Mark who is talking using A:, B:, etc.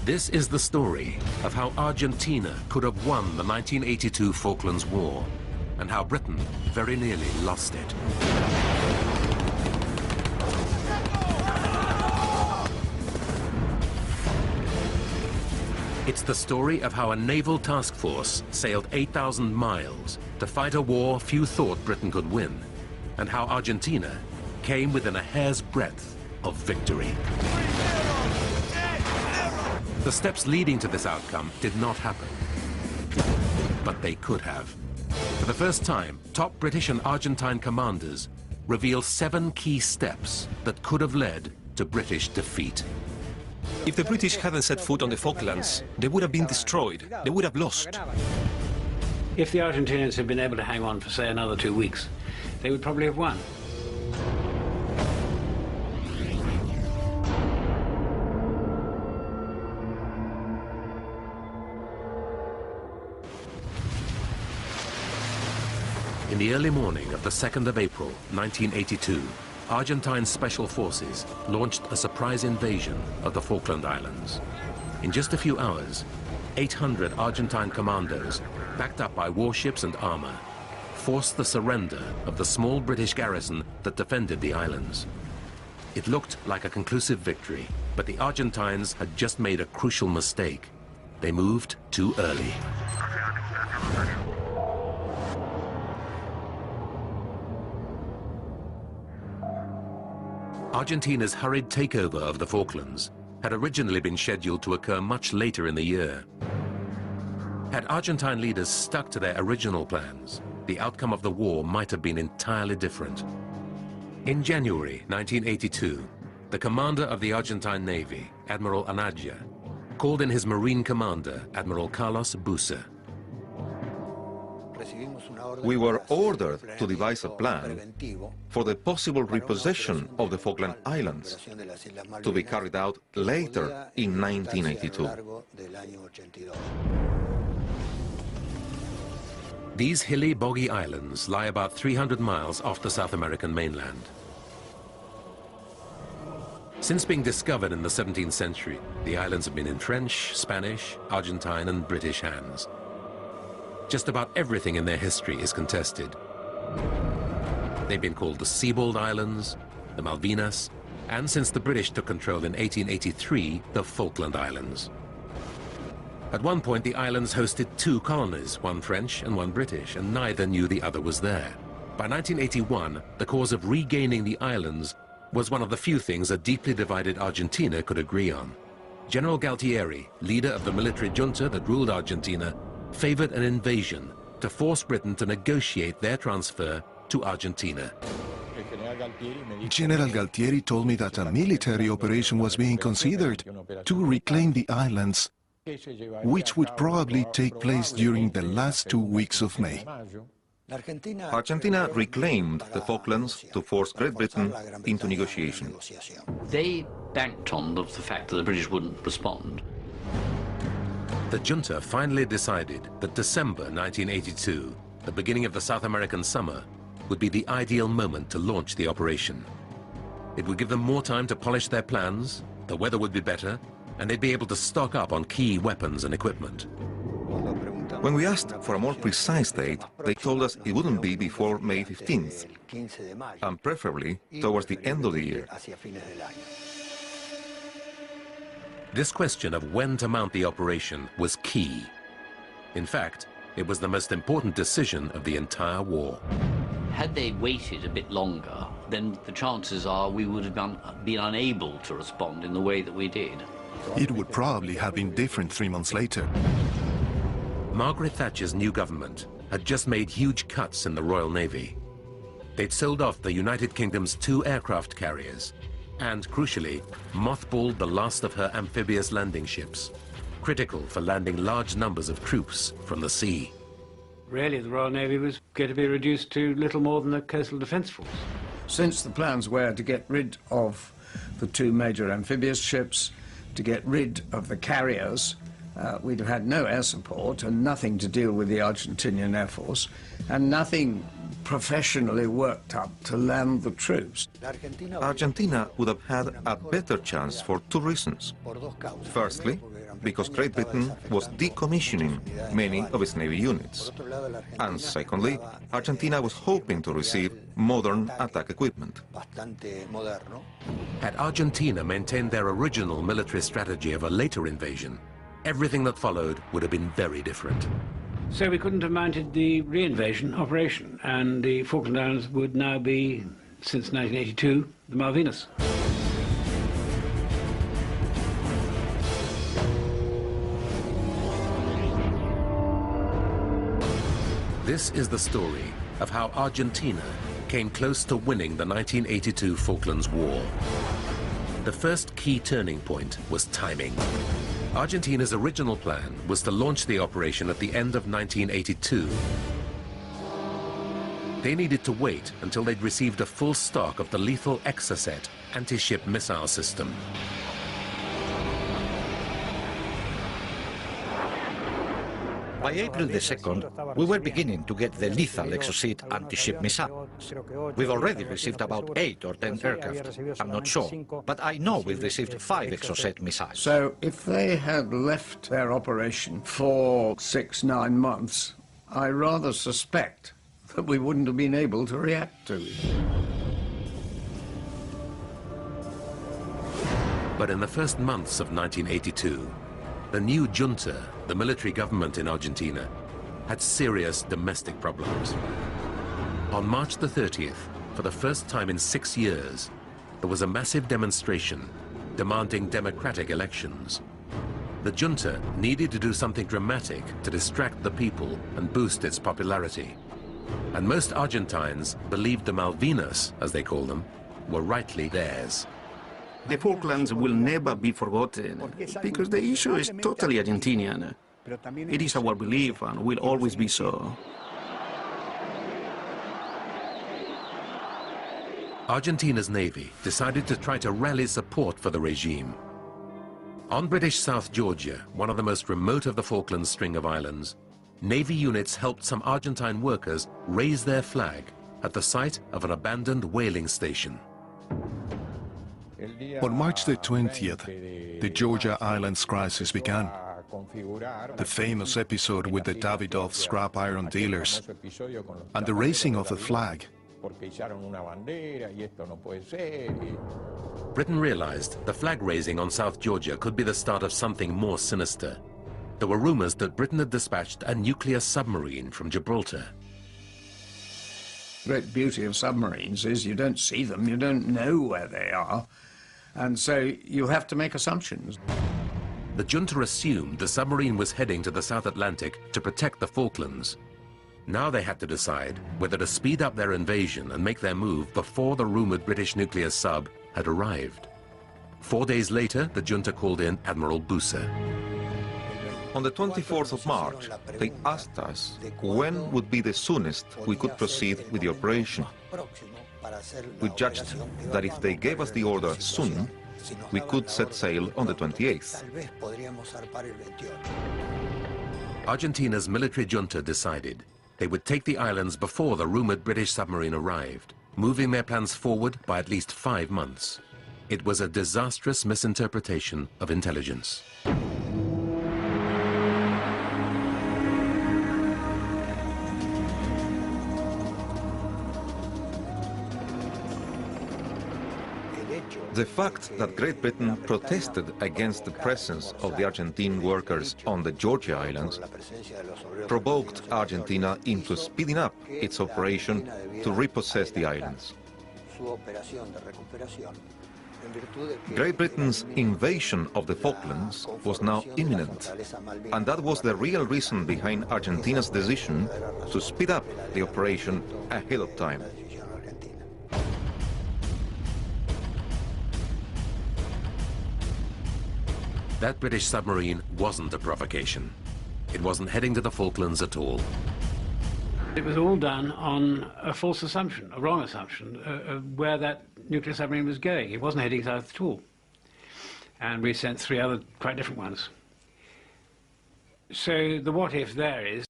A: This is the story of how Argentina could have won the 1982 Falklands War, and how Britain very nearly lost it. It's the story of how a naval task force sailed 8,000 miles to fight a war few thought Britain could win, and how Argentina came within a hair's breadth of victory. The steps leading to this outcome did not happen, but they could have. For the first time, top British and Argentine commanders reveal 7 key steps that could have led to British defeat.
B: If the British hadn't set foot on the Falklands, they would have been destroyed. They would have lost.
C: If the Argentinians had been able to hang on for, say, another 2 weeks, they would probably have won.
A: In the early morning of the 2nd of April, 1982, Argentine Special Forces launched a surprise invasion of the Falkland Islands. In just a few hours, 800 Argentine commandos, backed up by warships and armor, forced the surrender of the small British garrison that defended the islands. It looked like a conclusive victory, but the Argentines had just made a crucial mistake. They moved too early. Argentina's hurried takeover of the Falklands had originally been scheduled to occur much later in the year. Had Argentine leaders stuck to their original plans, the outcome of the war might have been entirely different. In January 1982, the commander of the Argentine Navy, Admiral Anaya, called in his Marine commander, Admiral Carlos Bucer.
D: We were ordered to devise a plan for the possible repossession of the Falkland Islands, to be carried out later in 1982.
A: These hilly, boggy islands lie about 300 miles off the South American mainland. Since being discovered in the 17th century, the islands have been in French, Spanish, Argentine, and British hands. Just about everything in their history is contested. They've been called the Seabold Islands, the Malvinas, and since the British took control in 1883, the Falkland Islands. At one point, the islands hosted 2 colonies, one French and one British, and neither knew the other was there. By 1981, the cause of regaining the islands was one of the few things a deeply divided Argentina could agree on. General Galtieri, leader of the military junta that ruled Argentina, favored an invasion to force Britain to negotiate their transfer to Argentina.
E: General Galtieri told me that a military operation was being considered to reclaim the islands, which would probably take place during the last 2 weeks of May.
D: Argentina reclaimed the Falklands to force Great Britain into negotiation.
C: They banked on the fact that the British wouldn't respond.
A: The junta finally decided that December 1982, the beginning of the South American summer, would be the ideal moment to launch the operation. It would give them more time to polish their plans, the weather would be better, and they'd be able to stock up on key weapons and equipment.
D: When we asked for a more precise date, they told us it wouldn't be before May 15th, and preferably towards the end of the year.
A: This question of when to mount the operation was key. In fact, it was the most important decision of the entire war.
C: Had they waited a bit longer, then the chances are we would have been unable to respond in the way that we did.
E: It would probably have been different 3 months later.
A: Margaret Thatcher's new government had just made huge cuts in the Royal Navy. They'd sold off the United Kingdom's 2 aircraft carriers and, crucially, mothballed the last of her amphibious landing ships, critical for landing large numbers of troops from the sea.
C: Really, the Royal Navy was going to be reduced to little more than a coastal defence force.
F: Since the plans were to get rid of the 2 major amphibious ships, to get rid of the carriers, we'd have had no air support and nothing to deal with the Argentinian Air Force, and nothing professionally worked up to land the troops.
D: Argentina would have had a better chance for 2 reasons. Firstly, because Great Britain was decommissioning many of its Navy units. And secondly, Argentina was hoping to receive modern attack equipment.
A: Had Argentina maintained their original military strategy of a later invasion, everything that followed would have been very different.
G: So we couldn't have mounted the reinvasion operation, and the Falkland Islands would now be, since 1982, the Malvinas.
A: This is the story of how Argentina came close to winning the 1982 Falklands War. The first key turning point was timing. Argentina's original plan was to launch the operation at the end of 1982. They needed to wait until they'd received a full stock of the lethal Exocet anti-ship missile system.
H: By April the 2nd, we were beginning to get the lethal Exocet anti-ship missile. We've already received about 8 or 10 aircraft. I'm not sure, but I know we've received 5 Exocet missiles.
F: So if they had left their operation for 6-9 months, I rather suspect that we wouldn't have been able to react to it.
A: But in the first months of 1982, the new junta, the military government in Argentina, had serious domestic problems. On March the 30th, for the first time in 6 years, there was a massive demonstration demanding democratic elections. The junta needed to do something dramatic to distract the people and boost its popularity. And most Argentines believed the Malvinas, as they call them, were rightly theirs.
I: The Falklands will never be forgotten, because the issue is totally Argentinian. It is our belief and will always be so.
A: Argentina's navy decided to try to rally support for the regime. On British South Georgia, one of the most remote of the Falklands string of islands, Navy units helped some Argentine workers raise their flag at the site of an abandoned whaling station.
E: On March the 20th, the Georgia Islands crisis began. The famous episode with the Davidoff scrap iron dealers and the raising of the flag.
A: Britain realized the flag raising on South Georgia could be the start of something more sinister. There were rumors that Britain had dispatched a nuclear submarine from Gibraltar.
F: Great beauty of submarines is you don't see them, you don't know where they are, and so you have to make assumptions.
A: The junta assumed the submarine was heading to the South Atlantic to protect the Falklands. Now they had to decide whether to speed up their invasion and make their move before the rumored British nuclear sub had arrived. 4 days later, the junta called in Admiral Bucer.
D: On the 24th of March, they asked us when would be the soonest we could proceed with the operation. We judged that if they gave us the order soon, we could set sail on the 28th.
A: Argentina's military junta decided they would take the islands before the rumored British submarine arrived, moving their plans forward by at least 5 months. It was a disastrous misinterpretation of intelligence.
D: The fact that Great Britain protested against the presence of the Argentine workers on the Georgia Islands provoked Argentina into speeding up its operation to repossess the islands. Great Britain's invasion of the Falklands was now imminent, and that was the real reason behind Argentina's decision to speed up the operation ahead of time.
A: That British submarine wasn't a provocation. It wasn't heading to the Falklands at all.
G: It was all done on a false assumption, a wrong assumption, of where that nuclear submarine was going. It wasn't heading south at all. And we sent 3 other quite different ones. So the what if there is